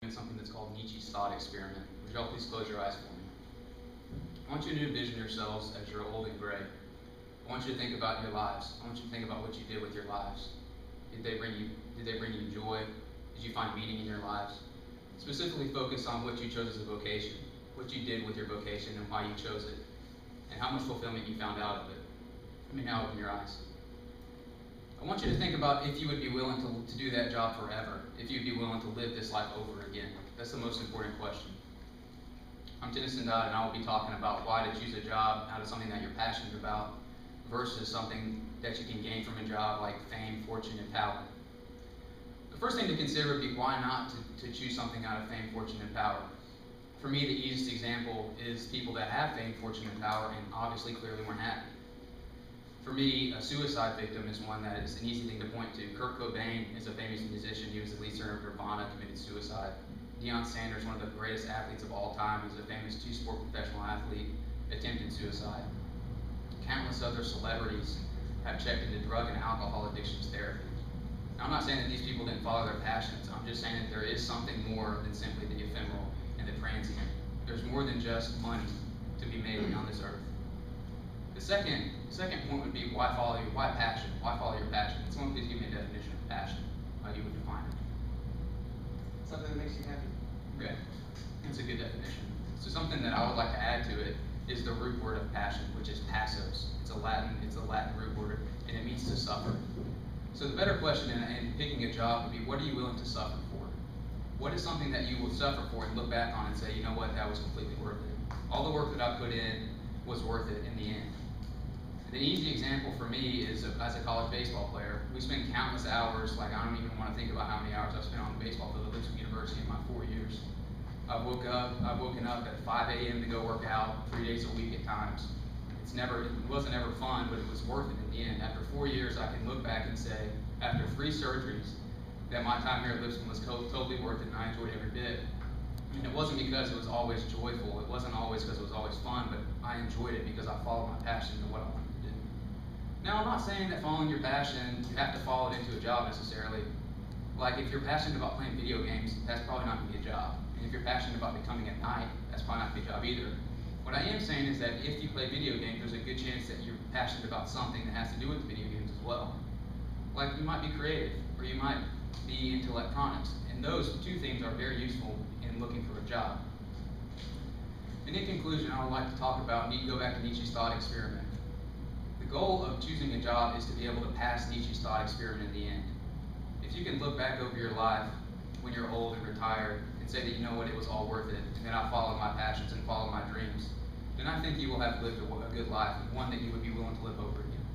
Something that's called Nietzsche's thought experiment. Would you all please close your eyes for me? I want you to envision yourselves as you're old and gray. I want you to think about your lives. I want you to think about what you did with your lives. Did they bring you joy? Did you find meaning in your lives? Specifically focus on what you chose as a vocation, what you did with your vocation and why you chose it, and how much fulfillment you found out of it. Let me now open your eyes. I want you to think about if you would be willing to do that job forever, if you'd be willing to live this life over again. That's the most important question. I'm Tennyson, and I will be talking about why to choose a job out of something that you're passionate about versus something that you can gain from a job like fame, fortune, and power. The first thing to consider would be why not to choose something out of fame, fortune, and power. For me, the easiest example is people that have fame, fortune, and power and obviously clearly weren't happy. For me, a suicide victim is one that is an easy thing to point to. Kurt Cobain is a famous musician. He was the lead singer of Nirvana, committed suicide. Deion Sanders, one of the greatest athletes of all time, is a famous two-sport professional athlete, attempted suicide. Countless other celebrities have checked into drug and alcohol addictions therapy. Now, I'm not saying that these people didn't follow their passions. I'm just saying that there is something more than simply the ephemeral and the transient. There's more than just money to be made on this earth. The second point would be why passion? Why follow your passion? Can someone please give me a definition of passion? How you would define it? Something that makes you happy. Okay, that's a good definition. So something that I would like to add to it is the root word of passion, which is passos. It's a Latin root word, and it means to suffer. So the better question in picking a job would be, what are you willing to suffer for? What is something that you will suffer for and look back on and say, you know what, that was completely worth it. All the work that I put in was worth it in the end. An easy example for me is as a college baseball player. We spend countless hours, like I don't even want to think about how many hours I've spent on the baseball field at Lipscomb University in my 4 years. I've woken up at 5 a.m. to go work out 3 days a week at times. It wasn't ever fun, but it was worth it in the end. After 4 years, I can look back and say, after 3 surgeries, that my time here at Lipscomb was totally worth it and I enjoyed every bit. And it wasn't because it was always joyful, it wasn't always because it was always fun, but I enjoyed it because I followed my passion to what I wanted to do. Now, I'm not saying that following your passion, you have to follow it into a job necessarily. Like if you're passionate about playing video games, that's probably not going to be a job. And if you're passionate about becoming a knight, that's probably not going to be a job either. What I am saying is that if you play video games, there's a good chance that you're passionate about something that has to do with the video games as well. Like you might be creative, or you might be into electronics, and those two things are very useful in looking for a job. And in conclusion, I would like to talk about, go back to Nietzsche's thought experiment. The goal of choosing a job is to be able to pass Nietzsche's thought experiment in the end. If you can look back over your life when you're old and retired and say that you know what, it was all worth it, and then I followed my passions and followed my dreams, then I think you will have lived a good life, one that you would be willing to live over again.